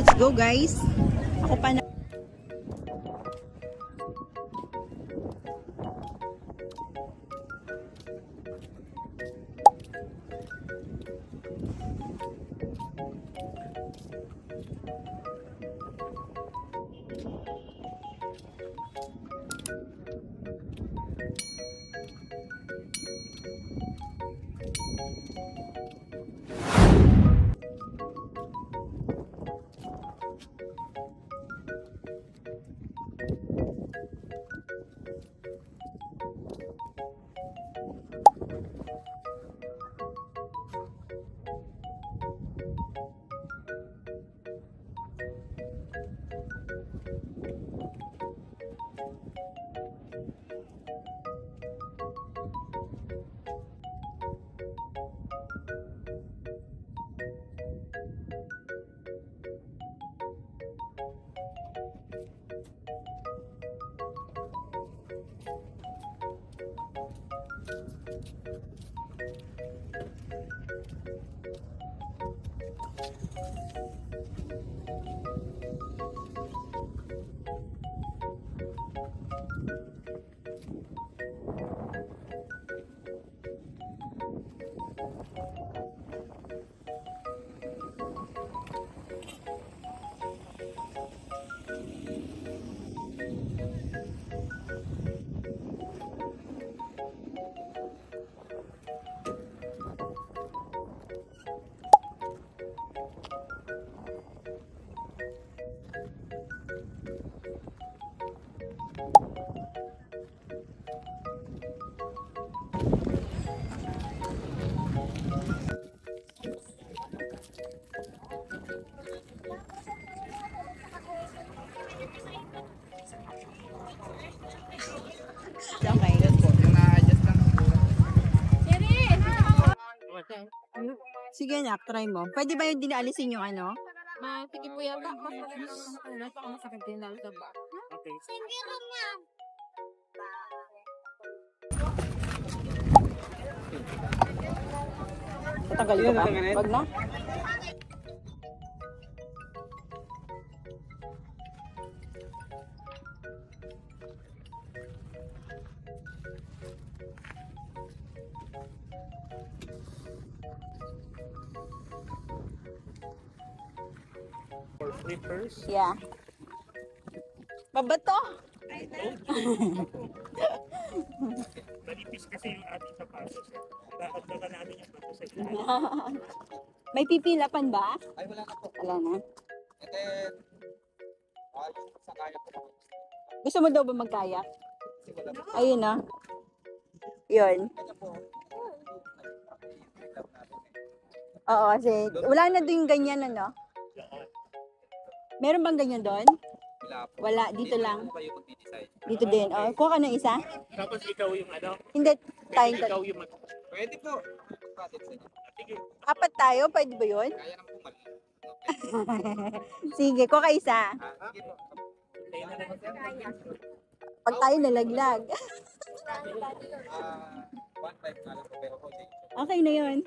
Let's go guys. Ako pa na. Okay. Sige na, try mo. Pwede ba yung dinaalisin yung ano? Sige po yata. Masakit din lalo sa ba? Okay. Tatanggalin ko pa? Wag na. For flippers. Yeah. Babato. Manipis kasi yung ating sapatos. Kakagdagan namin yung bato sa ilalim. May pipilapan ba? Ay, wala na po. Wala na. And then, sa kaya po. Gusto mo daw ba magkayak? Kasi wala po. Ayun na. Yun. Kanya po. Oo, kasi wala na doon yung ganyan, ano? Meron bang ganyan doon? Wala po. Wala, dito lang. Kayo mag-design. Dito din. Oh, kuha ka ng isa? Tapos ikaw yung ano? Hindi, tayong Ikaw yung mag... Pwede po. Patit sa inyo. Sige. apat tayo, pwede ba yun? Kaya naman po mali. Sige, kuha ka isa. Sige po. Tayo na lang. Pag tayo nalaglag. 1.5 na lang po pero po. Okay na yun.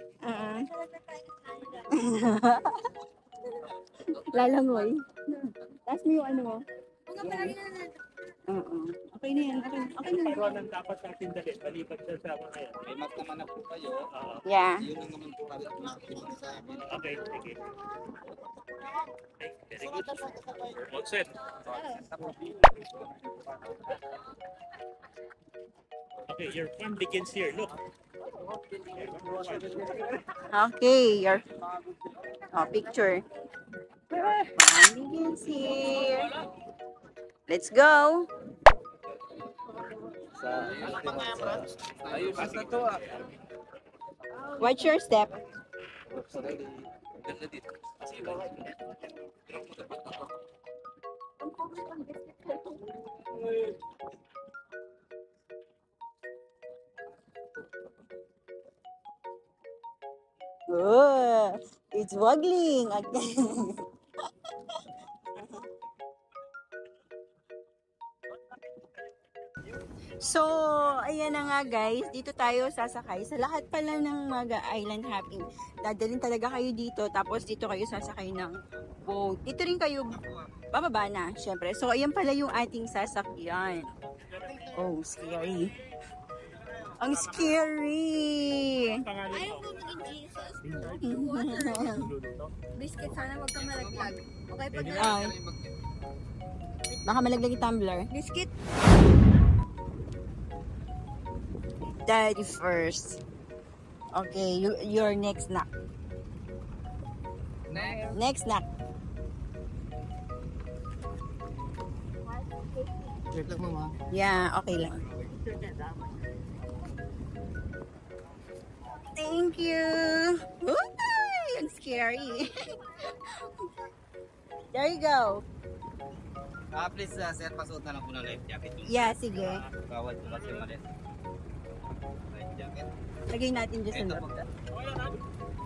Lalangoy. Taas mo yung ano mo. Okay na yan. Okay na. Pero anong dapat natin dalhin? Maliban sa mga yan. May map naman na po kayo. Yeah. Yun lang naman po kami sa amin. Okay, sige. Very good. All set. Okay, your fun begins here. Look. Okay, your picture. Fun begins here. Let's go. Ayos na to ah. Watch your step. Ganda dito. Oh, it's waggling again. So, ayan na nga guys, dito tayo sasakay. Sa lahat pala ng mga island hopping, dadalhin talaga kayo dito, tapos dito kayo sasakay ng boat. Dito rin kayo bababa na, syempre. So, ayan pala yung ating sasakyan. Oh, scary. Ang scary! Ayaw ko maging Jesus. Biscuit, sana wag kang malaglag. Okay, pag Ay. Baka malaglag yung tumbler. biscuit. Daddy first. Okay, you're next na. Next na. Wait lang, mama. Yeah, okay lang. Thank you. Uy, ang scary. There you go. Please, sir, pasuot na lang po ng life jacket. Yeah, sige. Bawal po kasi umalis. Life jacket. Lagay natin dyan sa Ito loob. po.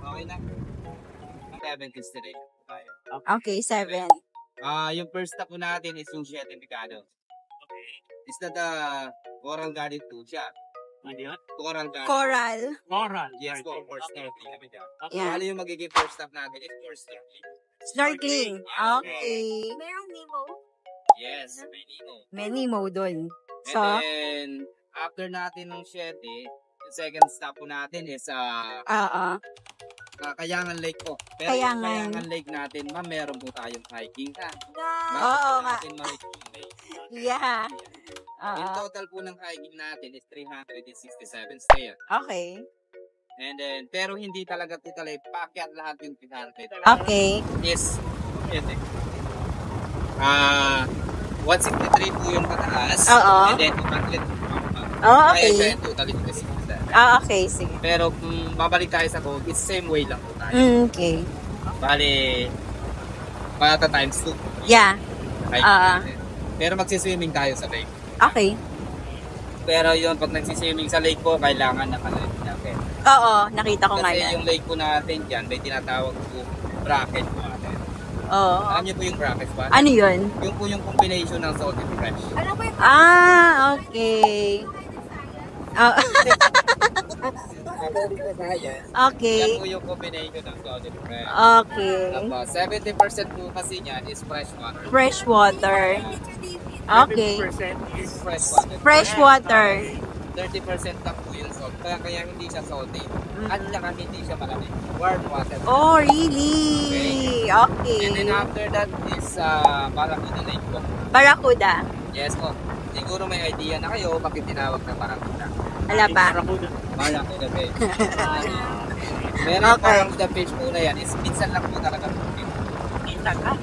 Okay na. Ang 7 kids today. Tayo. Okay, 7. Yung first stop po natin is yung Siete Picado. Is that Coral Garden 2 siya? Ano yun? Coral Garden. Coral. Moral. Yes po, for Okay. snorkeling. Yeah. Ano yung magiging first stop natin? Is for snorkeling. Snorkeling. Okay. Merong Nemo. Yes, may Nemo. May Nemo dun. And So, then, after natin ng Siete, yung second stop po natin is Kayangan Lake po. Pero yung Kayangan. Kayangan Lake natin, ma'am, meron po tayong hiking ha. Oo nga. Natin ma-reach yung lake. Yeah. Yung Oo. total po ng hiking natin is 367 stairs. Okay. And then, pero hindi talaga totally packet lahat yung 300. Okay. Is, yun eh. 163 po yung pataas. Oo. And then, 200 po yung pababa. Oh, Kaya siya okay. yung totally 367. Okay, sige. Pero kung babalik tayo sa code, it's same way lang po tayo. Okay. Bali, pata times 2. Yeah. Hiking natin. Pero magsiswimming tayo sa lake. Okay. Pero yun, pag nagsiswimming sa lake po, kailangan naka-life jacket. Oo, nakita ko nga Kasi yan. yung lake po natin dyan, may tinatawag po bracket po natin. Oo. Alam niyo po yung bracket ba? Ano yun? Yung po yung combination ng salt and fresh. Ano ba yung Okay. Oh. Okay. Yan po yung combination ng salt and fresh. Okay. Tapos, 70% po kasi niyan is fresh water. Fresh water. Okay. 30% is Fresh water. Fresh water. 30% lang po yung salt. Kaya hindi siya salty. At saka hindi siya malamig. Warm water. Oh, really? Okay. And then after that is Barracuda Lake po. Barracuda. Yes po. Siguro may idea na kayo bakit tinawag na Barracuda. Wala pa. Barracuda Lake. Meron Okay. parang the fish po na yan is minsan lang po talaga po.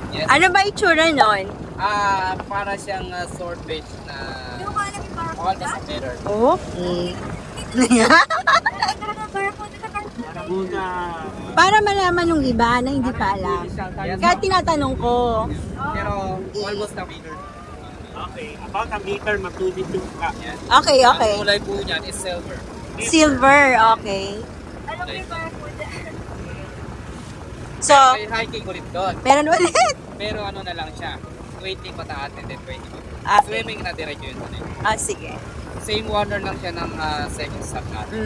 Yes. Ano ba itsura nun? Para siyang swordfish na Yung malaki parang almost a meter. Okay. Barracuda. Para malaman ng iba na hindi pa alam. Yes, Kaya tinatanong ko. pero almost a meter. Okay. About a meter, mag-22 ka. Yes. Okay, okay. Ang kulay po niyan is silver. Silver, okay. Alam mo yung Barracuda. So, May hiking ulit doon. meron ulit. Pero ano na lang siya. 20 pataas and then 20 pa. Okay. Swimming na diretso yun sa lake. Sige. Same water lang siya ng second stop natin.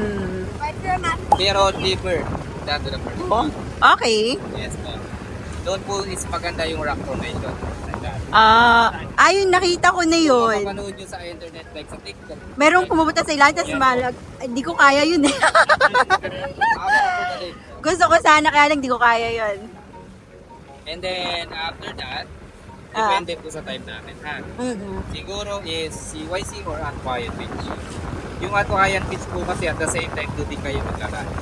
Pwede na natin. Pero deeper than to the first Oh, one. okay. Yes po. Doon po is maganda yung rock formation. Ayun, nakita ko na yun. Mapanood nyo sa internet like sa TikTok. Merong pumupunta sa ilan, tapos malag. Hindi ko kaya yun eh. Gusto ko sana, kaya lang hindi ko kaya yun. And then after that, depende po sa time natin ha. Siguro is CYC or Aquayan Beach. Yung Aquayan Beach po kasi at the same time doon din kayo maglalunch.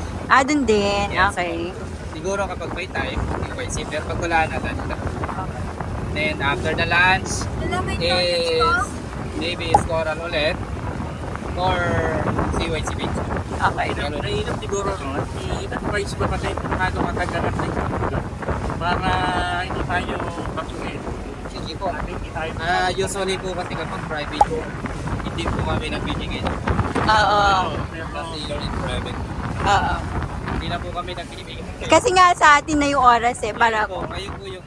Dun din. Yes. Okay. Siguro kapag may time, CYC. Pero pag wala na, lunch na. Then after the lunch Alam mo yung is maybe is Coral ulit or CYC Beach. Okay. Ganun. Nainap siguro nun, i-advise ba kasi kung paano matagalan na yung para hindi tayo masulit. Sige po. Hindi tayo Usually po kasi kapag private po, hindi po kami nagbibigay ng Oo. kasi yun in private. Oo. Hindi na po kami nagbibigay. Kasi nga sa atin na yung oras eh, para po, kayo po yung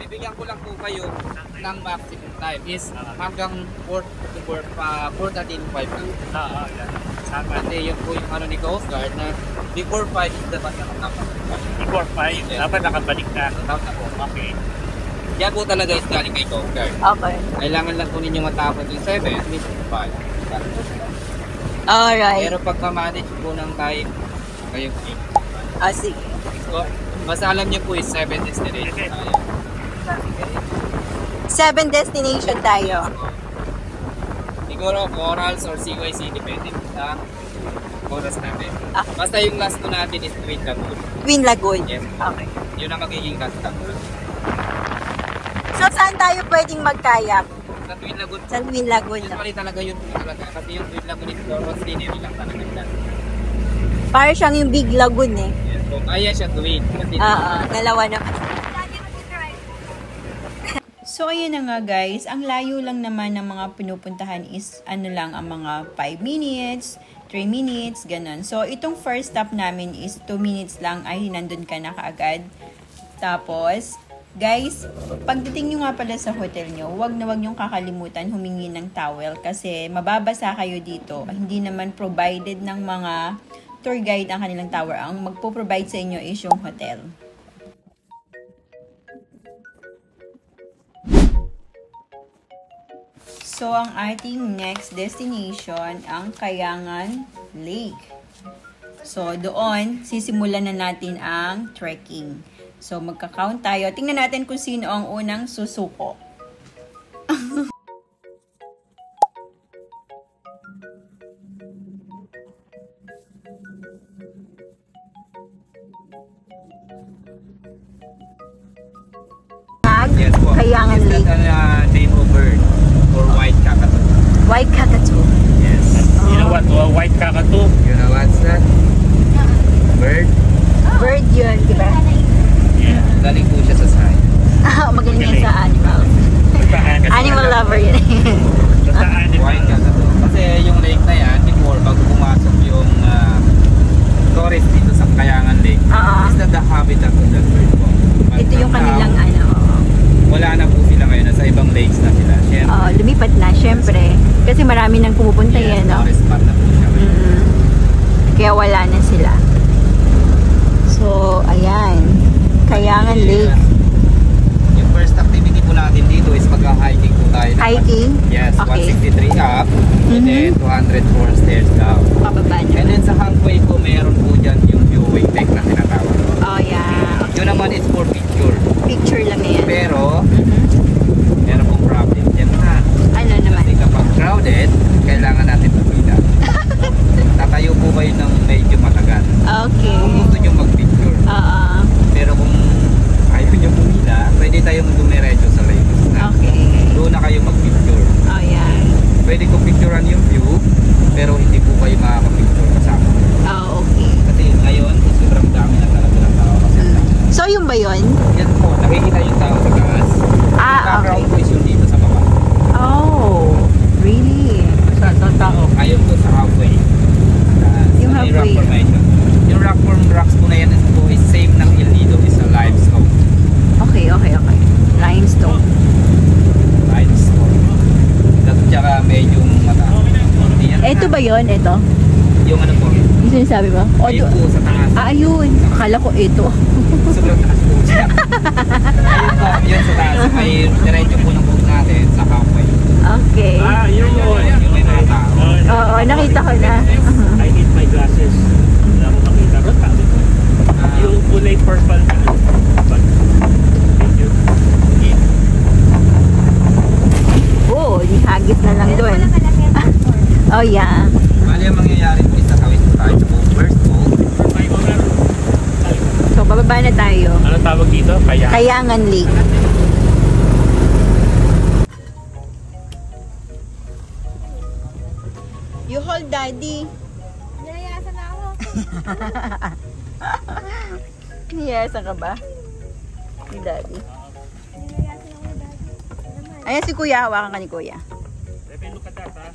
bibigyan ko lang po kayo ng maximum time is hanggang 4 to 4:35 lang. yan. Sama. Kasi yun po yung ano ni Coast Guard na before 5 is dapat na kapag Before 5, dapat nakabalik na. Tawag na po. Okay. Yan po talaga is galing kay Coast Guard. Okay. Kailangan lang po ninyo matapos yung 7, mission 5. Alright. Pero pag ma-manage po ng time, kayo po. Sige. So, basta alam niyo po is 7 destination tayo. 7 destination tayo. Siguro corals or CYC, depende po sa oras natin. Ah. Basta yung last po natin is Twin Lagoon. Twin Lagoon. Yes. Okay. Yun ang magiging last stop. So, saan tayo pwedeng magkayak? Sa Twin Lagoon, Sa Twin Lagoon. usually talaga yun po talaga. Kasi yung Twin Lagoon is for scenery lang talaga. Para siyang yung Big Lagoon eh. Yes. So, kaya siya twin. Kasi Dalawa naman. So, ayun na nga guys. Ang layo lang naman ng mga pinupuntahan is ano lang, ang mga 5 minutes, 3 minutes, ganun. So, itong first stop namin is 2 minutes lang ay nandun ka na kaagad. Tapos, guys, pagdating nyo nga pala sa hotel nyo, wag na wag nyong kakalimutan humingi ng towel kasi mababasa kayo dito. Hindi naman provided ng mga tour guide ang kanilang tower. Ang magpo-provide sa inyo is yung hotel. So, ang ating next destination, ang Kayangan Lake. So, doon, sisimulan na natin ang trekking. So, magka-count tayo. Tingnan natin kung sino ang unang susuko. yes po. Kayangan Is Lake. that name of bird or white cockatoo? White Cockatoo. Yes. You know what? White cockatoo. You know what's that? Bird? Bird yun, di ba? Yeah. Galing po siya sa science. Magaling yan sa animal. Animal lover yun. Basta animal. White cockatoo. Kasi yung lake na yan, before, bago pumasok yung tourist dito sa Kayangan Lake, is that the habitat of that bird po? But Ito yung now, kanilang ano. wala na po sila ngayon. Nasa ibang lakes na sila. Siyempre, Lumipat na, syempre. Kasi marami nang pumupunta yan, no? tourist spot na po siya ngayon. Kaya wala na sila. So, ayan. Kayangan Lake. Yung first activity po natin dito is mag-hiking po tayo. Hiking? Yes, Okay. 163 up and then 204 stairs down. Pababa And niya. then sa halfway po, meron po dyan yung viewing deck na tinatawag. Oh, yeah. Yun naman is for picture. Picture lang yan. Pero, meron pong problem dyan na. Ano naman? Kasi kapag crowded, kailangan natin pumila. Tatayo po kayo ng medyo matagal. Okay. Kung gusto nyo mag-picture. Pero kung ayaw nyo pumila, pwede tayong dumiretso sa lake. Okay. Doon na kayo mag-picture. Oh, yeah. Pwede kong picturean yung view, pero hindi po kayo makaka-picture kasama. Oh, okay. Kasi ngayon, sobrang dami na talaga ng tao. So, yung ba yun? Yan po, nakikita yung tao sa taas. Yung background po is yung dito sa baba. Oh, really? Saan tao? Ayun po sa halfway. Yung Sa may halfway. rock formation. Yung rocks po na yan po is same ng El Nido, is a limestone. Okay. Limestone. Limestone. Tapos tsaka medyo mataas. Ito ba yun? Ito? Yung ano po, Yung sinasabi mo? O, ayun po sa taas. ayun. Akala ko ito. Sobrang taas po siya. Ayun po, yun sa taas. May diretso po ng boat natin sa halfway. Okay. Yun. Yung may mga tao. Oo, nakita ko na. I need my glasses. Wala ko makita. Yung kulay purple. Thank you. Oh, hagit na lang doon. Oh, yeah. Bali ang mangyayari po is nakawit po tayo sa first boat. So, bababa na tayo. Ano tawag dito? Kayangan Lake. You hold daddy. Nayayasan na ako. Niyayasan ka ba? Ni daddy. Nayayasan ako, Daddy. Ayan si kuya, hawakan ka ni kuya. Let me look at that, ha?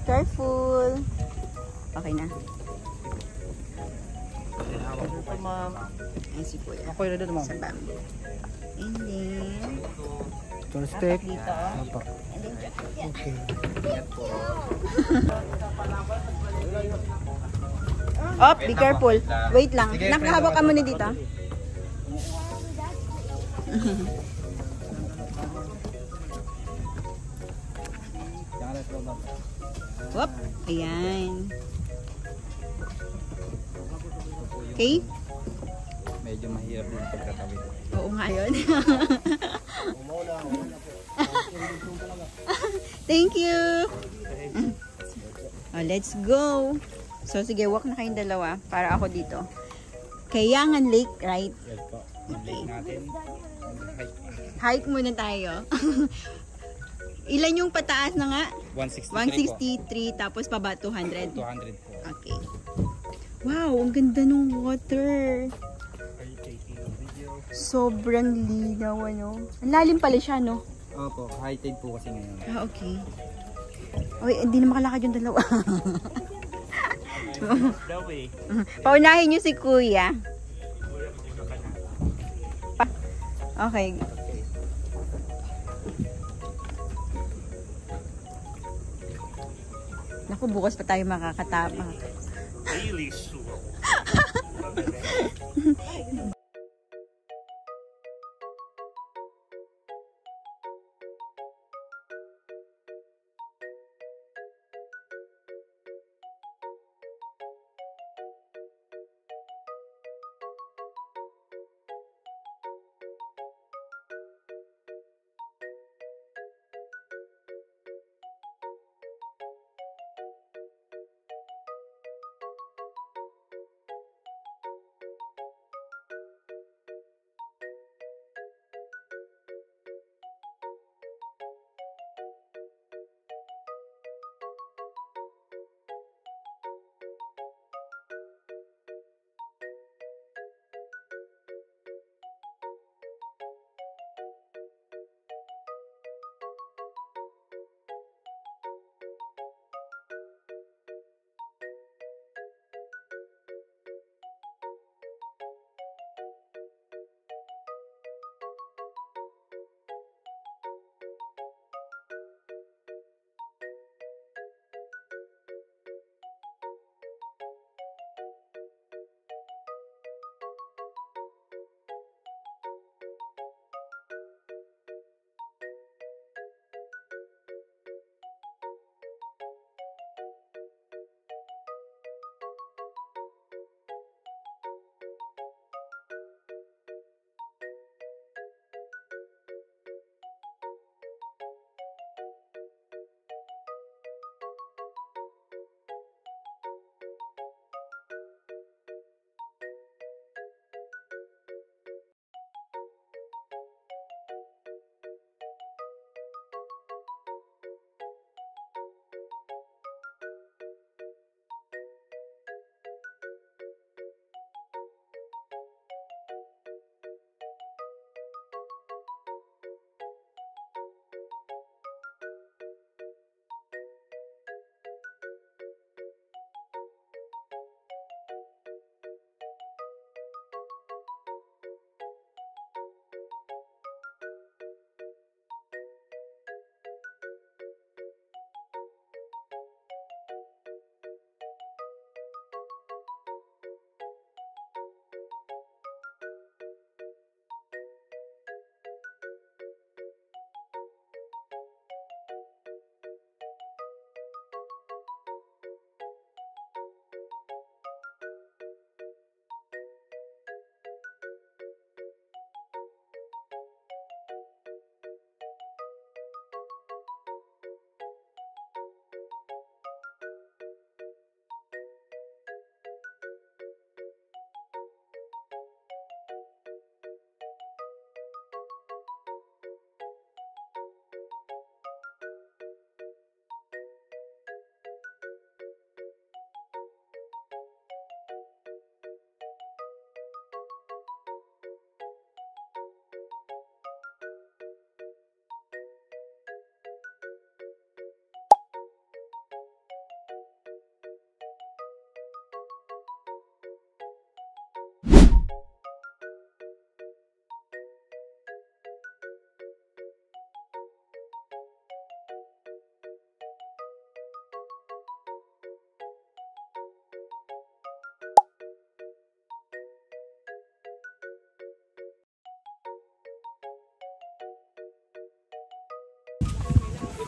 Careful. Okay na. Ayan si kuya. Okay na dito, ma'am. Sa bam. And then, Tour stick. dito. Opo. And then, Okay. Op, be careful. Wait lang. Sige, Nakahawak ka muna dito. Whoop. Ayan. Okay? Medyo mahirap din pagkatawid. Oo nga yun. Thank you. Oh, let's go. So, sige, walk na kayong dalawa para ako dito. Kayangan Lake, right? Yes po. Yung lake natin. Hike muna tayo. Ilan yung pataas na nga? 163 163, tapos paba 200. 200 po. Okay. Wow, ang ganda ng water. Sobrang linaw, ano? Ang lalim pala siya, no? Opo, high tide po kasi ngayon. Ah, okay. Oy, hindi na makalakad yung dalawa. Paunahin niyo si Kuya. Okay. Naku, bukas pa tayo makakatapang. Really sure.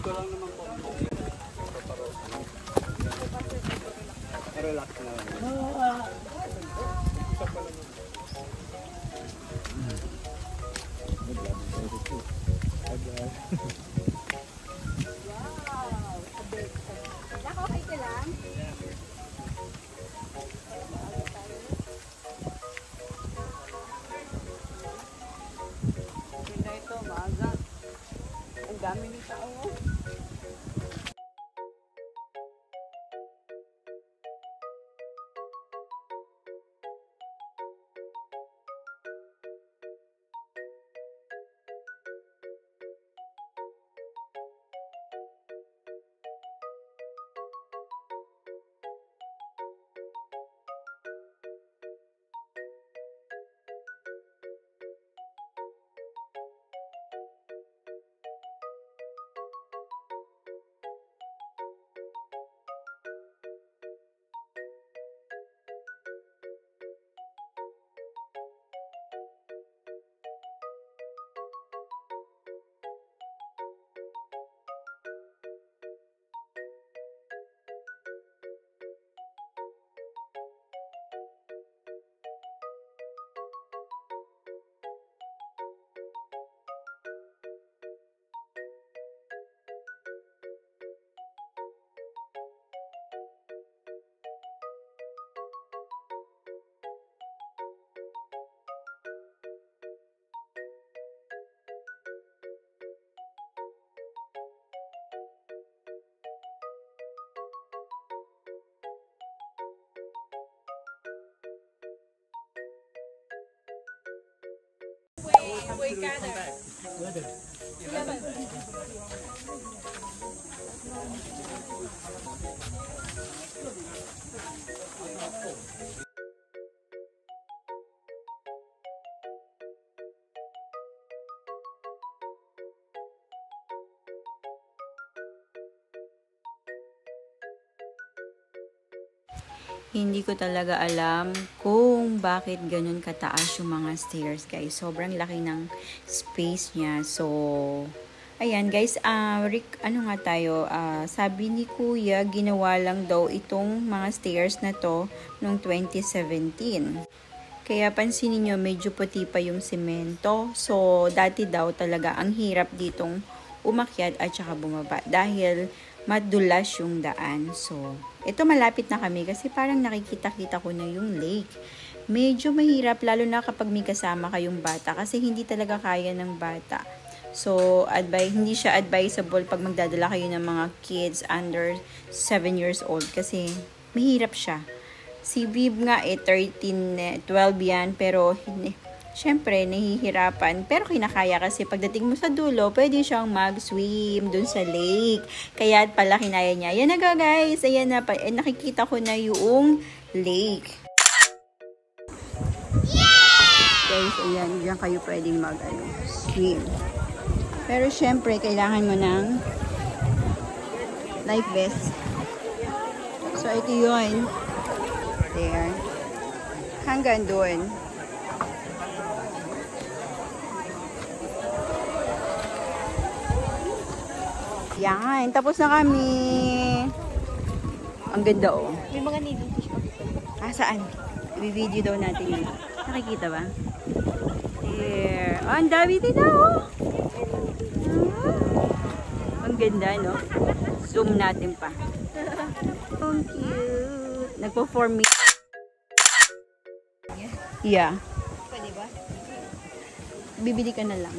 ko lang naman po. Relax na lang. Ang dami ng tao. We gather. Hindi ko talaga alam kung bakit ganun kataas yung mga stairs, guys. Sobrang laki ng space niya. So, ayan, guys. Ano nga tayo? Sabi ni Kuya, ginawa lang daw itong mga stairs na to noong 2017. Kaya pansinin nyo, medyo puti pa yung semento. So, dati daw talaga ang hirap ditong umakyat at saka bumaba. Dahil madulas yung daan. So, ito malapit na kami kasi parang nakikita-kita ko na yung lake. Medyo mahirap lalo na kapag may kasama kayong bata kasi hindi talaga kaya ng bata. So, hindi siya advisable pag magdadala kayo ng mga kids under 7 years old kasi mahirap siya. Si Viv nga 13, 12 yan pero syempre, nahihirapan. Pero kinakaya kasi pagdating mo sa dulo, pwede siyang mag-swim dun sa lake. Kaya pala kinaya niya. Ayan na guys. Ayan na. Nakikita ko na yung lake. Yeah! Guys, ayan. Diyan kayo pwedeng mag-swim. Pero syempre, kailangan mo ng life vest. So, ito yun. There. Hanggang doon. Yan, tapos na kami. Ang ganda oh. May mga needle fish pa. Saan? I-video daw natin yun. Nakikita ba? There. Oh, ang dami dito oh. Ang ganda, no? Zoom natin pa. Ang cute. Nagpo-form me. Yeah. Pwede ba? Bibili ka na lang.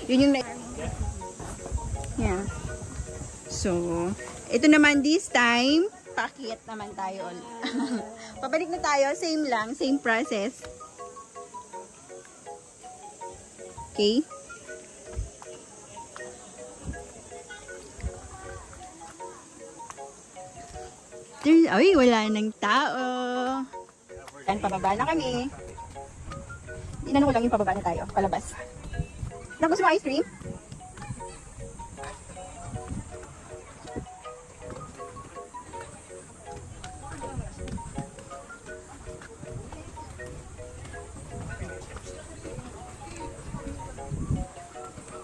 Yun yung yeah. So, ito naman this time, paakyat naman tayo. Pabalik na tayo, same lang, same process. Okay? Ay, wala nang tao. Yan, pababa na kami. Tinanong ko lang yung pababa na tayo, palabas. Gusto mo ice cream?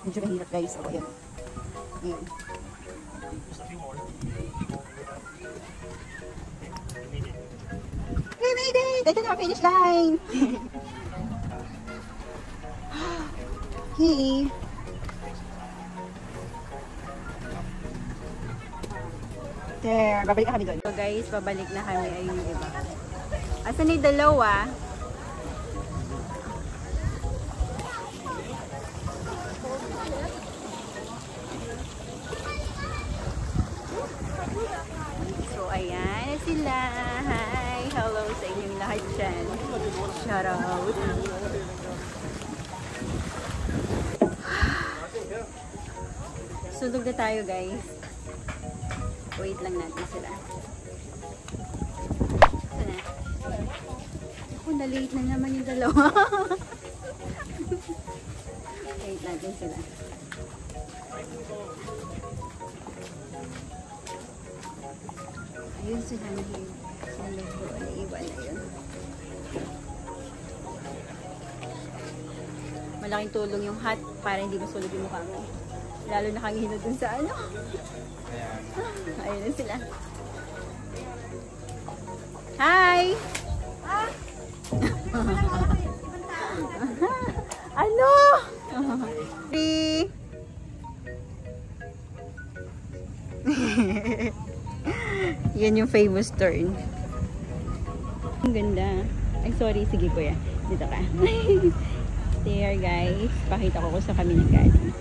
Medyo mahirap guys. So, ayan. We made it! Ito na, finish line! Hey! There, babalik na kami doon. So guys, babalik na kami. Ayun yung iba. Asan na yung dalawa? So ayan na sila. Hi! Hello sa inyong lahat dyan. Shout out! Sulog na tayo guys. Wait lang natin sila. Sana. Ako, na-late na naman yung dalawa. Wait natin sila. Ayun sila na yun. Sa lugo. Naiwan na yun. Malaking tulong yung hat para hindi masulog yung mukha mo. Lalo nakangihina dun sa ano. Ayun na sila. Hi! Ano? Yan yung famous turn. Ang ganda. Ay, sorry. Sige, kuya. Dito ka. There, guys. Pakita ko kung saan kami nang galing.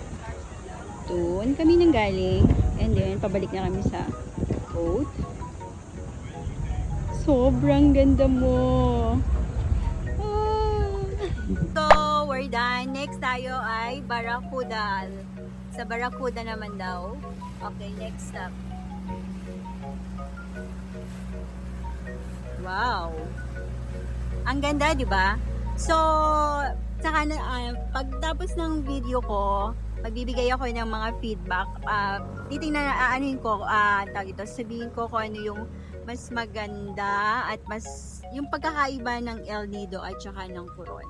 Doon kami nang galing. And then, pabalik na kami sa boat. Sobrang ganda mo. So, we're done. Next tayo ay Barracuda. Sa Barracuda naman daw. Okay, next stop. Wow. Ang ganda, di ba? So, saka na, pagtapos ng video ko, magbibigay ako ng mga feedback. Titingnan na, anuin ko, sabihin ko kung ano yung mas maganda at mas, yung pagkakaiba ng El Nido at saka ng Coron.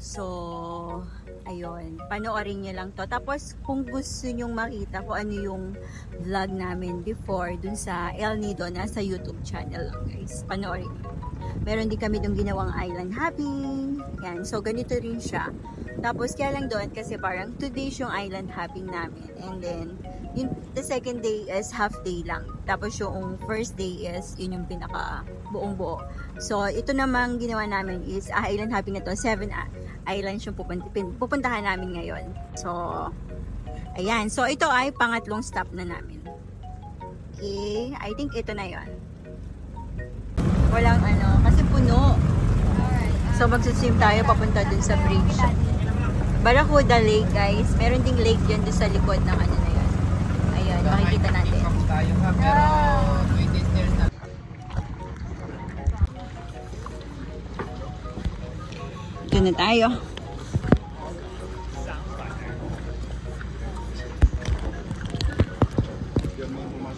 So, ayun. Panoorin nyo lang to. Tapos, kung gusto nyong makita kung ano yung vlog namin before dun sa El Nido, nasa YouTube channel lang guys. Panoorin nyo. Meron din kami dong ginawang island hopping. Yan. So, ganito rin siya. Tapos, kaya lang doon kasi parang 2 days yung island hopping namin. And then, the second day is half day lang. Tapos, yung first day is yun yung pinaka buong buo. So, ito namang ginawa namin is island hopping na to. 7 islands yung pupuntahan namin ngayon. So, ayan. So, ito ay pangatlong stop na namin. Okay. I think ito na yon. Walang ano, kasi puno. So, magsuswim tayo papunta dun sa bridge. Barracuda Lake, guys. Meron ding lake dyan dun sa likod ng ano na yun. Ayan, makikita natin. Ito na tayo.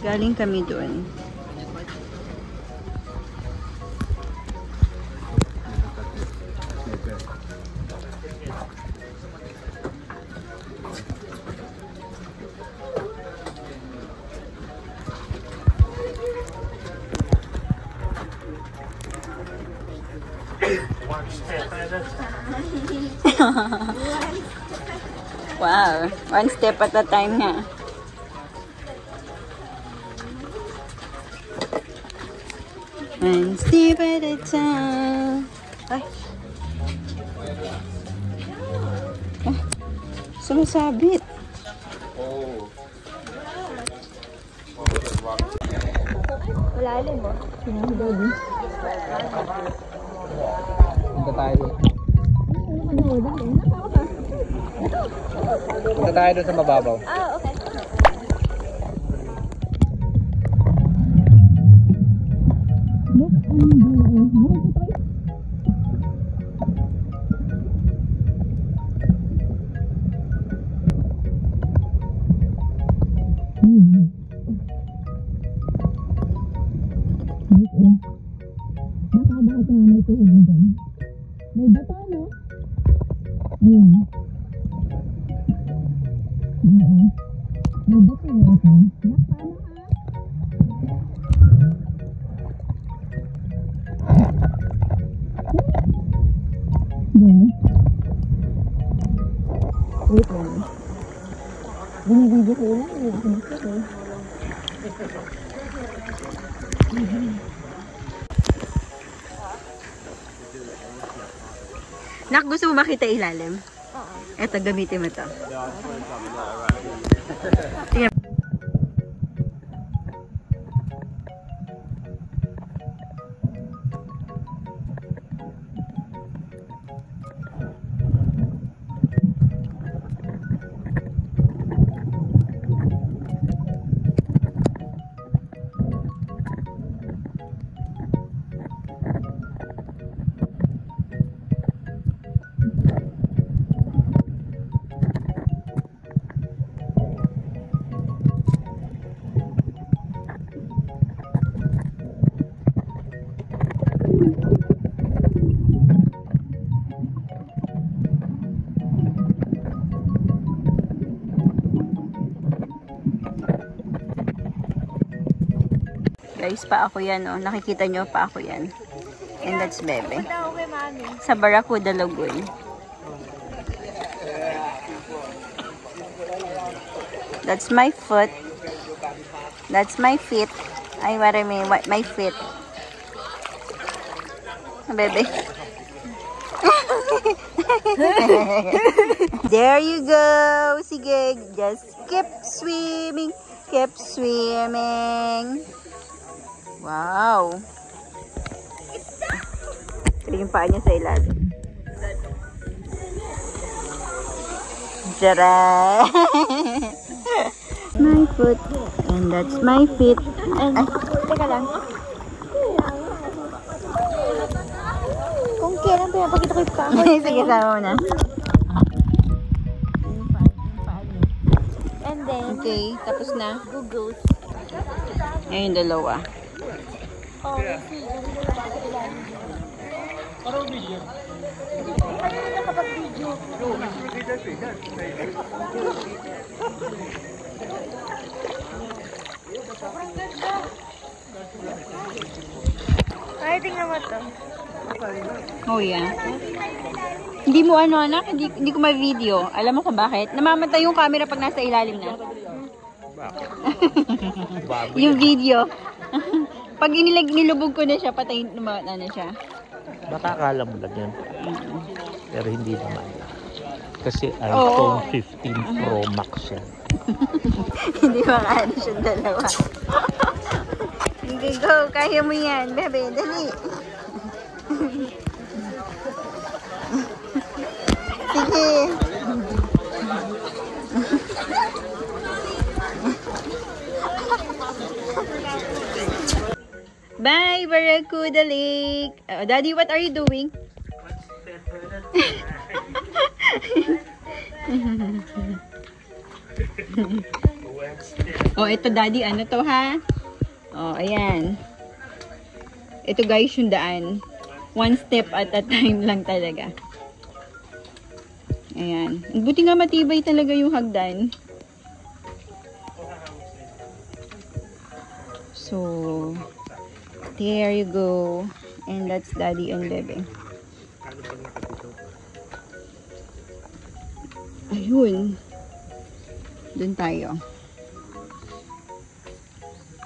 Galing kami doon. Wow, one step at a time nga. One step at a time. Ay. Ah, sumasabit. Oh. Malalim mo. Punta tayo. Punta tayo doon sa mababaw. Ah, okay. May bata, no? Ayun. Oo. Wait lang. Binibidyo ko lang. Nak, gusto mo makita ilalim? Oo. Eto, gamitin mo to. Tingnan. Guys, pa ako yan, oh. Nakikita nyo, pa ako yan. And that's Bebe. Sa Barracuda Lagoon. That's my foot. That's my feet. Ay, marami. My feet. Bebe. There you go. Sige. Just keep swimming. Keep swimming. Wow. Ito yung paa niya sa ilalim. Tara! My foot. And that's my feet. And, teka lang. Kung kailan pinapakita ko yung paa. Sige, sama mo na. And then, Okay, tapos na. Google. Ngayon dalawa. Oh, see. Nakapag-video. Ay, tingnan mo to. Oh, yeah. Hindi mo ano, anak? Hindi ko ma-video. Alam mo kung bakit? Namamatay yung camera pag nasa ilalim na. Yung video. Pag nilubog ko na siya, patay na siya. Baka akala mo lang yan. Pero hindi naman. Kasi iPhone 15 Pro Max siya. Hindi makaano siya dalawa. Sige, go. Kaya mo yan. Bebe, dali. Sige. Bye, Barracuda Lake. Daddy, what are you doing? Oh, ito Daddy, ano to ha? Oh, ayan. Ito guys yung daan. One step at a time lang talaga. Ayan. Buti nga matibay talaga yung hagdan. So, there you go. And that's Daddy and Bebe. Ayun. Doon tayo.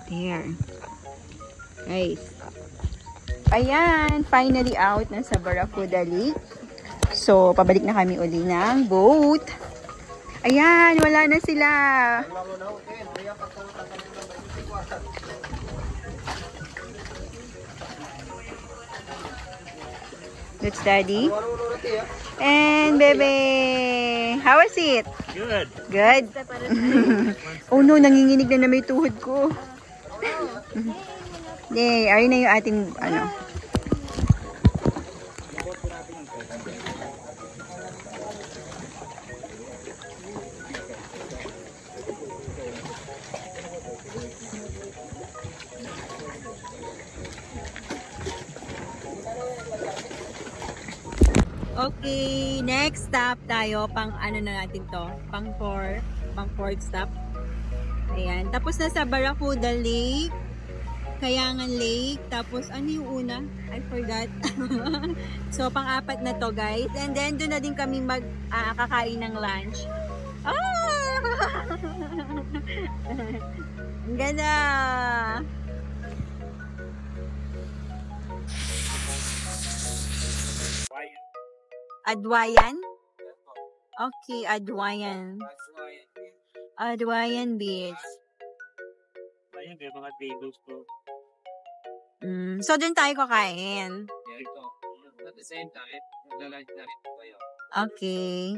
There. Guys. Ayan. Finally out na sa Barracuda Lake. So, pabalik na kami uli ng boat. Ayan. Wala na sila. That's Daddy. And Bebe. How was it? Good. Good? Oh no, nanginginig na may tuhod ko. Yay, ayun na yung ating ano. Okay, next stop tayo. Pang ano na natin to? Pang fourth stop. Ayan. Tapos nasa Barracuda Lake, Kayangan Lake, tapos ano yung una? I forgot. So, pang-apat na to, guys. And then, doon na din kami kakain ng lunch. Ah! Ang ganda! Adwayan? Okay, Adwayan. Adwayan Beach. Ayun, may mga tables po. So, doon tayo kakain. Ito. At the same time, magla-lunch na rin po kayo. Okay.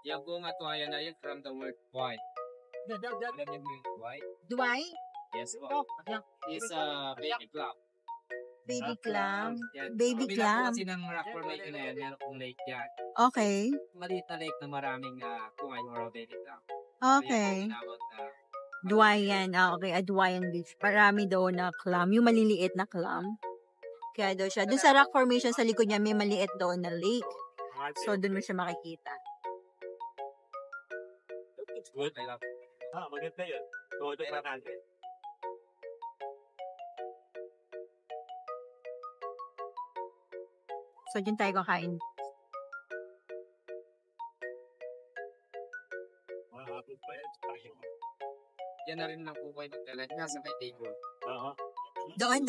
Yung buong atuayan na yun from the word white. Alam niyo yung white? Dway? Yes po. Is baby clam. Baby clam? Yan. Baby Kabila po clam. kasi ng rock formation na yan, meron pong lake yan. Okay. Maliit na lake na maraming kumain or baby clam. Okay. Dwayan. Okay, Adwayan Beach. Marami daw na clam. Yung maliliit na clam. Kaya daw siya. Doon sa rock formation sa likod niya, may maliit daw na lake. So, doon mo siya makikita. It's good. I love it. Maganda yun. Todo na natin. So, dyan tayo kakain. Yan na rin lang po kayo magdalan nga sa may table. Doon?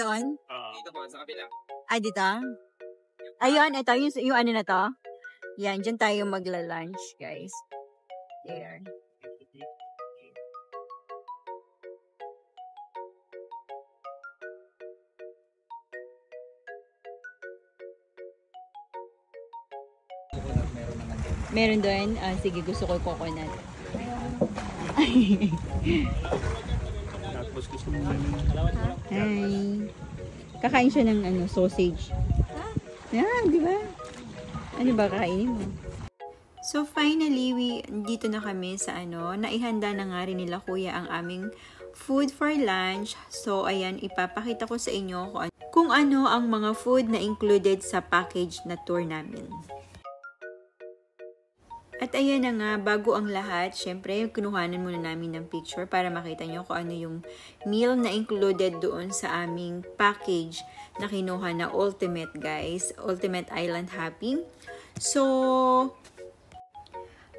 Dito po, sa kabila. Ay, dito? Ayun, ito. Yung ano na to. Yan, dyan tayo magla-lunch, guys. There. Meron doon? Sige, gusto ko coconut. Tapos gusto mo Hi. Kakain siya ng sausage. Yan, di ba? Ano ba kainin mo? So finally, dito na kami sa naihanda na nga rin nila kuya ang aming food for lunch. So ayan, ipapakita ko sa inyo kung ano ang mga food na included sa package na tour namin. At ayan na nga, bago ang lahat, syempre, kinuhanan muna namin ng picture para makita nyo kung ano yung meal na included doon sa aming package na kinuha na Ultimate, guys. Ultimate Island Hopping. So,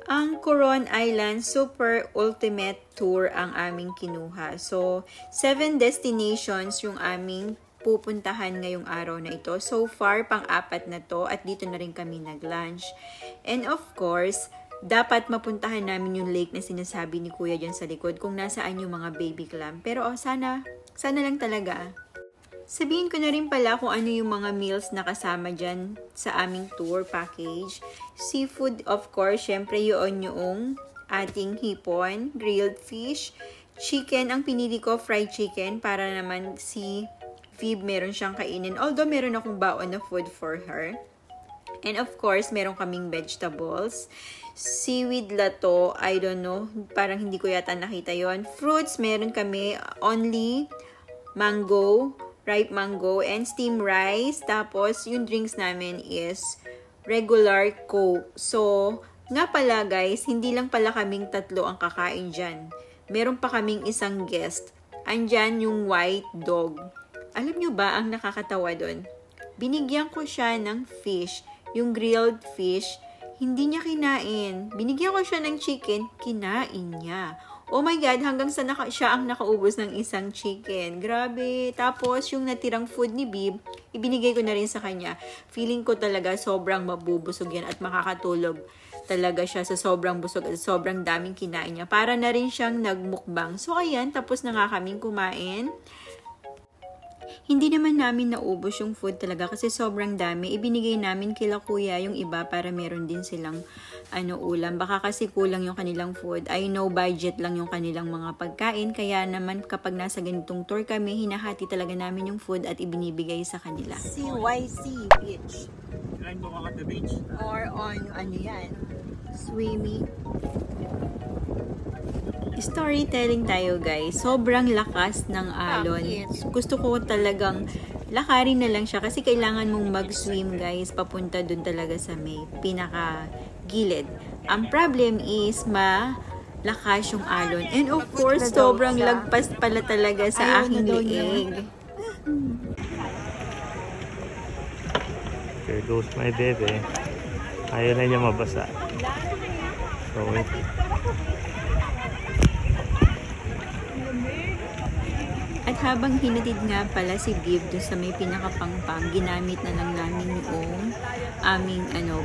ang Coron Island Super Ultimate Tour ang aming kinuha. So, 7 destinations yung aming pupuntahan ngayong araw na ito. So far, pang-apat na to at dito na rin kami nag-lunch. And of course, dapat mapuntahan namin yung lake na sinasabi ni Kuya dyan sa likod kung nasaan yung mga baby clam. Pero sana lang talaga. Sabihin ko na rin pala kung ano yung mga meals na kasama dyan sa aming tour package. Seafood, of course, syempre yun yung ating hipon, grilled fish, chicken. Ang pinili ko, fried chicken, para naman si Phoebe meron siyang kainin. Although meron akong baon na food for her. And of course, meron kaming vegetables. Seaweed lato, I don't know. Parang hindi ko yata nakita yon. Fruits, meron kami only mango, ripe mango, and steamed rice. Tapos, yung drinks namin is regular Coke. So, nga pala guys, hindi lang pala kaming tatlo ang kakain dyan. Meron pa kaming isang guest. Andyan yung white dog. Alam nyo ba ang nakakatawa doon? Binigyan ko siya ng fish, yung grilled fish, hindi niya kinain. Binigyan ko siya ng chicken, kinain niya. Oh my God, hanggang sa siya ang nakaubos ng isang chicken. Grabe. Tapos, yung natirang food ni Bib, ibinigay ko na rin sa kanya. Feeling ko talaga sobrang mabubusog yan at makakatulog talaga siya sa sobrang busog at sobrang daming kinain niya. Para na rin siyang nagmukbang. So, ayan, tapos na nga kaming kumain. Hindi naman namin naubos yung food talaga kasi sobrang dami. Ibinigay namin kila kuya yung iba para meron din silang ulam. Baka kasi kulang yung kanilang food. I know budget lang yung kanilang mga pagkain. Kaya naman kapag nasa ganitong tour kami, hinahati talaga namin yung food at ibinibigay sa kanila. CYC Beach. Kailan mo ka the beach? Or on swimming. Storytelling tayo guys. Sobrang lakas ng alon. Gusto ko talagang lakarin na lang siya kasi kailangan mong mag-swim guys papunta dun talaga sa may pinaka gilid. Ang problem is malakas yung alon. And of course, sobrang lagpas pala talaga sa aking leeg. There goes my baby. Ayaw na niya mabasa. So, wait. At habang hinatid nga pala si Viv doon sa may pinakapangpang, ginamit na lang namin yung aming ano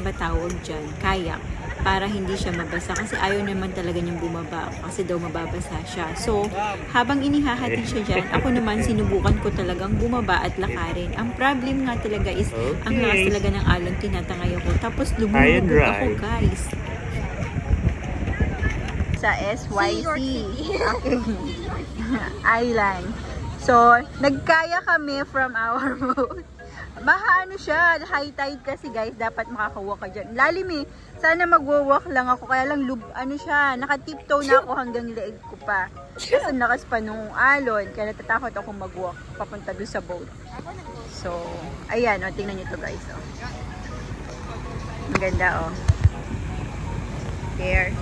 ba tawag dyan? Kayak. Para hindi siya mabasa. Kasi ayaw naman talaga niyang bumaba. Kasi daw mababasa siya. So, habang inihahatid siya dyan, ako naman sinubukan ko talagang bumaba at lakarin. Ang problem nga talaga is, ang lakas talaga ng alon, tinatangay ako. Tapos lumulubog ako guys. Sa SYC. Island. So, nagkaya kami from our boat. Baha ano siya, high tide kasi guys, dapat makakawalk ka dyan. Lalim eh. Sana magwawalk lang ako, kaya lang ano siya, nakatiptoe na ako hanggang leeg ko pa. Kasi nakas pa nung alon, kaya natatakot ako magwalk papunta doon sa boat. So, ayan, o, tingnan nyo to guys. O. Ang ganda o. There.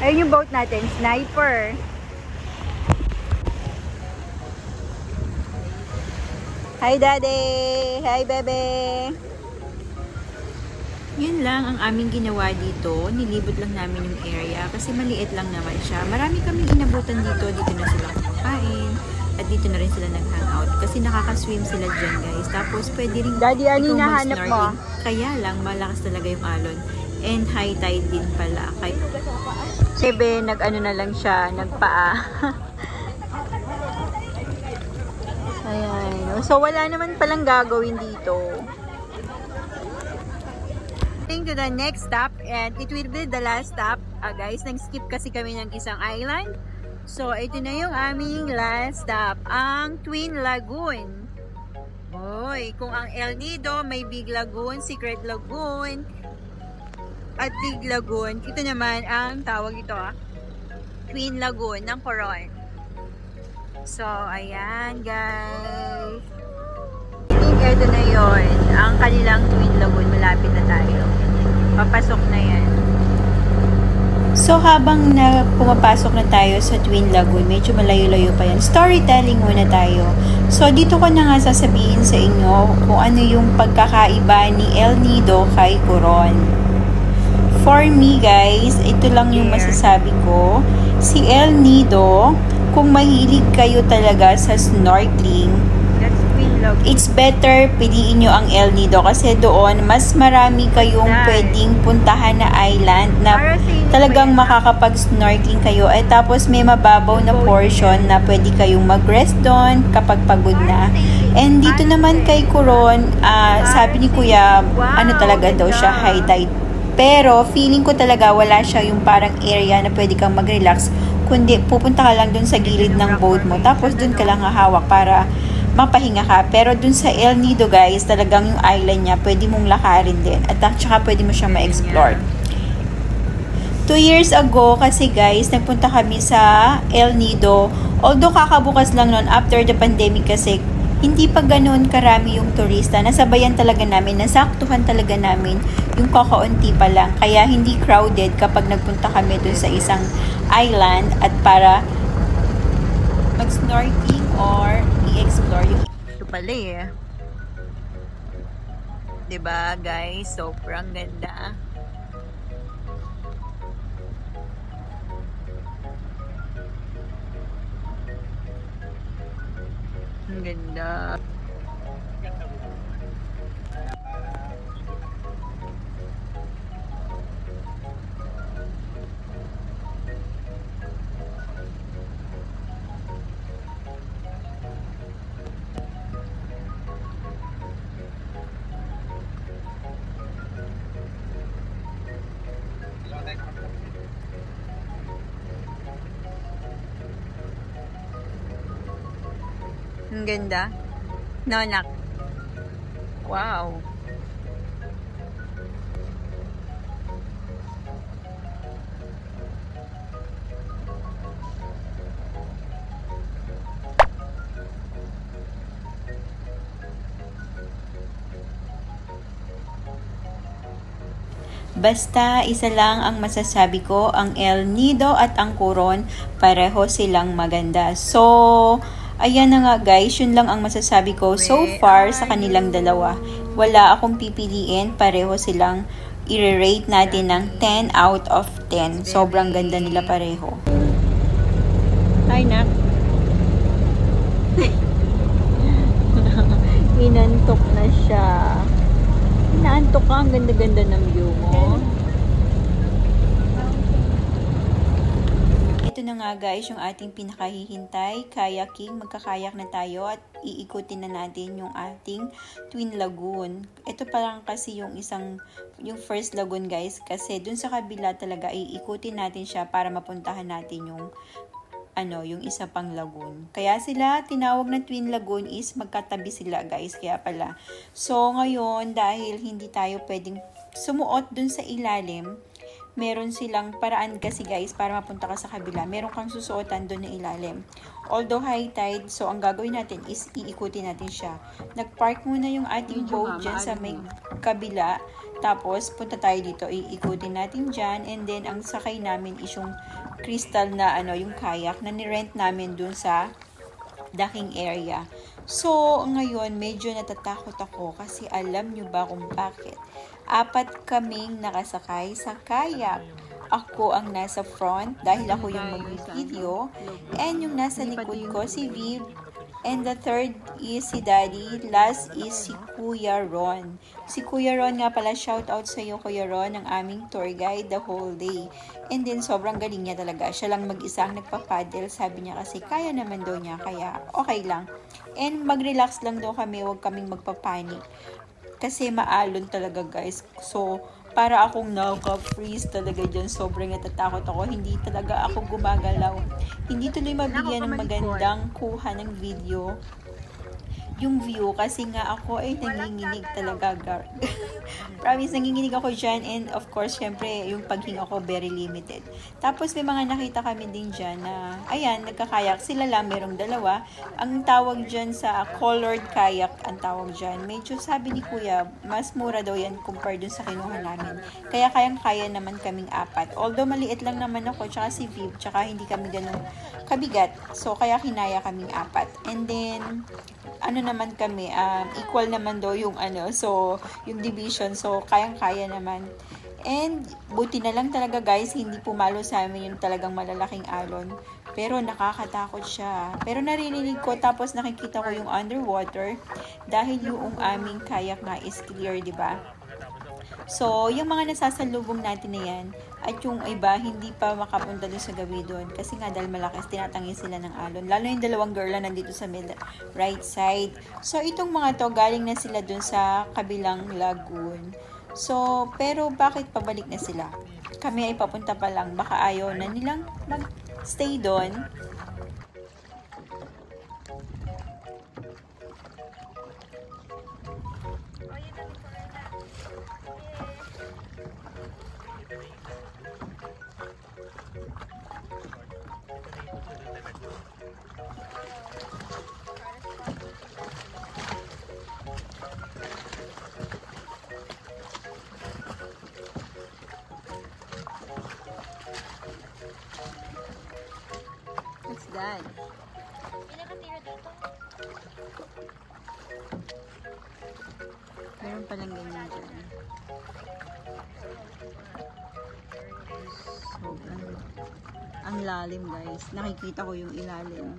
Ayun yung boat natin, Sniper. Hi Daddy! Hi Bebe! Yun lang ang aming ginawa dito. Nilibot lang namin yung area kasi maliit lang naman siya. Marami kaming inabutan dito. Dito na sila kumain. At dito na rin sila nag-hangout. Kasi nakaka-swim sila dyan guys. Tapos pwede rin Daddy, ano hinahanap mo? Kaya lang malakas talaga yung alon. And high tide din pala. Kaya Sebe, nag-ano na lang siya, nagpaa. Ayan. So, wala naman palang gagawin dito. To the next stop, and it will be the last stop. Guys, nag-skip kasi kami ng isang island. So, ito na yung aming last stop, ang Twin Lagoon. Hoy, kung ang El Nido, may Big Lagoon, Secret Lagoon, at Big Lagoon. Ito naman ang tawag ito Twin Lagoon ng Coron. So, ayan guys. I think ito na yun. Ang kanilang Twin Lagoon. Malapit na tayo. Papasok na yan. So, habang pumapasok na tayo sa Twin Lagoon, medyo malayo-layo pa yan. Storytelling muna tayo. So, dito ko na nga sasabihin sa inyo kung ano yung pagkakaiba ni El Nido kay Coron. For me guys, ito lang yung masasabi ko. Si El Nido, kung mahilig kayo talaga sa snorkeling, it's better piliin nyo ang El Nido kasi doon mas marami kayong pwedeng puntahan na island na talagang makakapag-snorkeling kayo. At tapos may mababaw na portion na pwede kayong mag-rest doon kapag pagod na. And dito naman kay Coron, sabi ni Kuya, ano talaga daw siya, high tide. Pero, feeling ko talaga wala siya yung parang area na pwede kang mag-relax. Kundi, pupunta ka lang dun sa gilid ng boat mo. Tapos, dun ka lang hahawak para mapahinga ka. Pero, dun sa El Nido, guys, talagang yung island niya, pwede mong lakarin din. At saka, pwede mo siya ma-explore. 2 years ago, kasi guys, nagpunta kami sa El Nido. Although, kakabukas lang nun after the pandemic kasi, hindi pa ganoon karami yung turista. Nasabayan talaga namin, nasaktuhan talaga namin yung kakaunti pa lang. Kaya hindi crowded kapag nagpunta kami dun sa isang island at para mag-snorkeling or i-explore yung ito pala eh. Diba guys? Sobrang ganda. Ang ganda. Ang ganda. Nonak. Wow. Basta isa lang ang masasabi ko, ang El Nido at ang Coron, pareho silang maganda. So, ayan na nga guys, yun lang ang masasabi ko so far sa kanilang dalawa. Wala akong pipiliin, pareho silang i-rate natin ng 10 out of 10. Sobrang ganda nila pareho. Hi, Nak. Inantok na siya. Inaantok ka, ang ganda-ganda ng view mo. Ito na nga guys, yung ating pinakahihintay, kayaking. Magkakayak na tayo at iikutin na natin yung ating Twin Lagoon. Ito parang kasi yung first lagoon guys, kasi dun sa kabila talaga iikutin natin siya para mapuntahan natin yung isa pang lagoon. Kaya sila tinawag na Twin Lagoon is magkatabi sila guys, kaya pala. So ngayon, dahil hindi tayo pwedeng sumuot dun sa ilalim, meron silang paraan kasi guys para mapunta ka sa kabila. Meron kang susuotan dun na ilalim. Although high tide, so ang gagawin natin is iikutin natin siya. Nagpark muna yung ating boat dyan sa may kabila. Tapos, punta tayo dito, iikutin natin dyan, and then, ang sakay namin is yung crystal na, yung kayak, na nirent namin dun sa docking area. So, ngayon, medyo natatakot ako, kasi alam nyo ba kung bakit? 4 kaming nakasakay sa kayak. Ako ang nasa front, dahil ako yung mag-video, and yung nasa likod ko, si Viv, and the third is si Daddy. Last is si Kuya Ron. Si Kuya Ron nga pala, shout out sa iyo Kuya Ron, ang aming tour guide the whole day. And then sobrang galing niya talaga. Siya lang mag-isang nagpa-paddle. Sabi niya kasi kaya naman daw niya, kaya okay lang. And mag-relax lang daw kami, huwag kaming magpapanik. Kasi maalon talaga guys. So, para akong naka-freeze talaga dyan. Sobrang natatakot ako. Hindi talaga ako gumagalaw. Hindi tuloy mabigyan ng magandang kuha ng video yung view kasi nga ako ay nanginginig talaga. Promise, nanginginig ako dyan, and of course, syempre, yung paghinga ko very limited. Tapos may mga nakita kami din dyan na, ayan, nagkakayak. Sila lang, merong dalawa. Ang tawag dyan sa colored kayak, ang tawag dyan. Medyo sabi ni Kuya, mas mura daw yan compared dun sa kinuha namin. Kaya kayang-kaya naman kaming 4. Although maliit lang naman ako, tsaka si Viv, tsaka hindi kami ganun kabigat. So, kaya kinaya kaming 4. And then, naman kami, equal naman daw yung so, yung division. So, kayang-kaya naman. And, buti na lang talaga guys, hindi pumalo sa amin yung talagang malalaking alon. Pero, nakakatakot siya. Pero, narinig ko, tapos nakikita ko yung underwater, dahil yung aming kayak nga is clear, diba? So, yung mga nasasalubong natin na yan, at yung iba, hindi pa makapunta doon sa gabi doon. Kasi nga, dahil malakas, tinatangin sila ng alon. Lalo yung dalawang girl na nandito sa right side. So, itong mga to, galing na sila doon sa kabilang lagoon. So, pero bakit pabalik na sila? Kami ay papunta pa lang. Baka ayaw na nilang mag-stay doon. What's that? Meron palang ganyan dyan. So, ang lalim guys. Nakikita ko yung ilalim.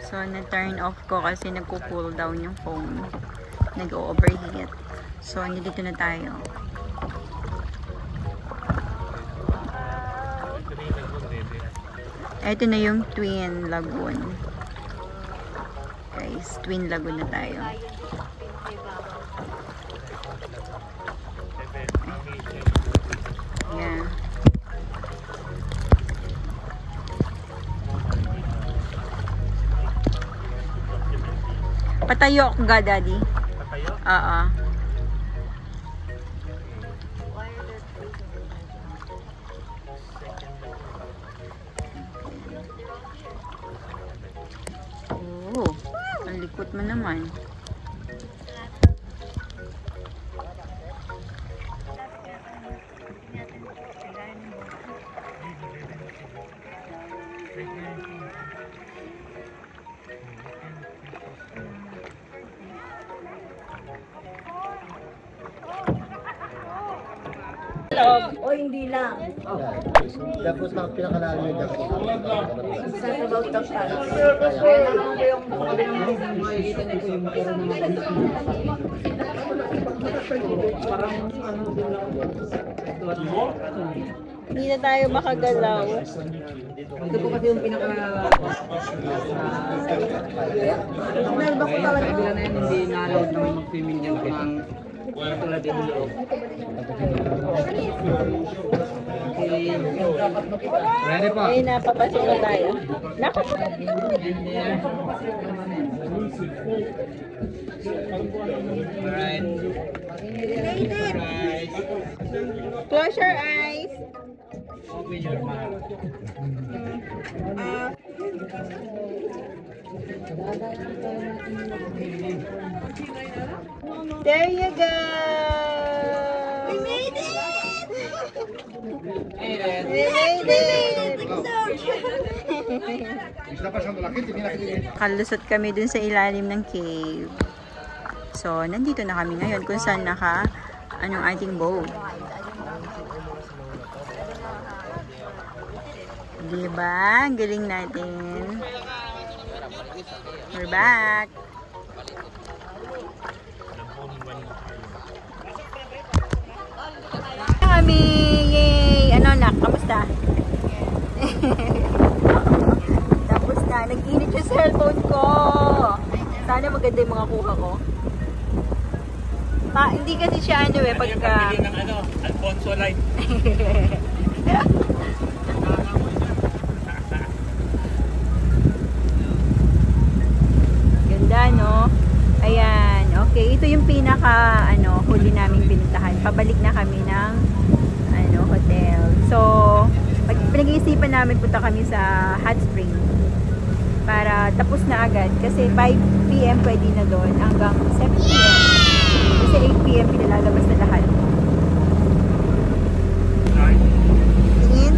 So, na-turn off ko kasi nagko-cool down yung phone. Nag-overheat. So, nandito na tayo. Ito na yung Twin Lagoon. Guys, Twin Lagoon na tayo. Patayo ka, Daddy. Patayo? Oo. Oh, ang likot mo naman. O hindi lang. Tapos ang pinakalalim yung dapat. Sa about the time. Hindi na tayo makagalaw. Ito po kasi yung pinaka... Nalba ko talaga. Kabila na yan, hindi na-allowed na mag-swimming yan. Tulad din yung loob. Ready po. Ay, napapasok na tayo. Naku! Alright. Alright. Close your eyes. Open your mouth. There you go! We made it! We made it! Kalusot kami dun sa ilalim ng cave. So, nandito na kami ngayon kung saan anong ating boat. Diba? Ang galing natin. We're back. Kami! Yay! Ano nak? Kamusta? Tapos na. Nag-init yung cellphone ko. Sana maganda yung mga kuha ko. Hindi kasi siya pagka... ng Alfonso Light. Ganda, no? Ayan. Okay, ito yung pinaka huli naming pinuntahan. Pabalik na kami ng hotel. So, pinag-iisipan namin punta kami sa Hot Spring para tapos na agad kasi 5 PM pwede na doon hanggang 7 PM. Kasi 8 PM pinalalabas na lahat. Tingin?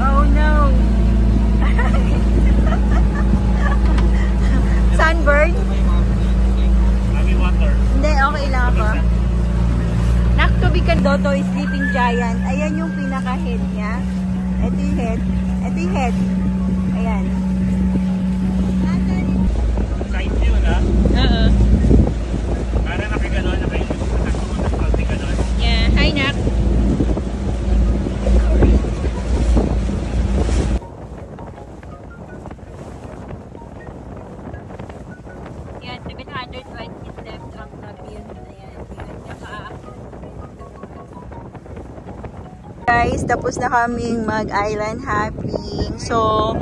Oh no! Sunburn? Mami water. Hindi, okay lang ako. Naktubi ka, Doto is sleeping giant. Ayan yung pinaka-head niya. Ito yung head. Ito yung head. Ayan. Side view na. Oo. Para nakaganon, nakaganon. Yeah. Hi, Nak. Yan, 720 steps ang nabiyon. Ayan. Guys, tapos na kaming mag-island hopping. So,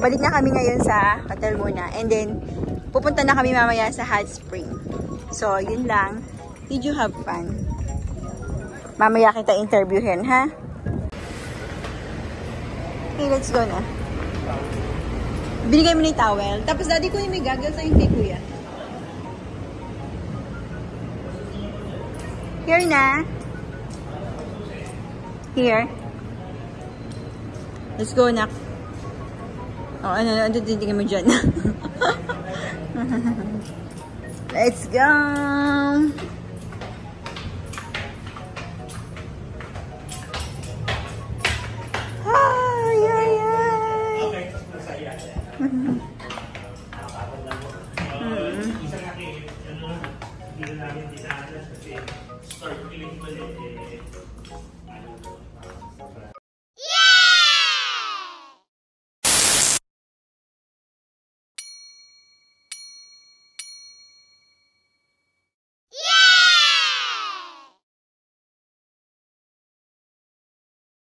balik na kami ngayon sa hotel muna. And then, pupunta na kami mamaya sa Hot Spring. So, yun lang. Did you have fun? Mamaya kita interviewin, ha? Okay, let's go na. Binigay mo na yung towel. Tapos, daddy ko yung may gagal sa hindi, kuya. Here na. Here. Let's go, nak. Oh, ano titingin mo dyan? Let's go!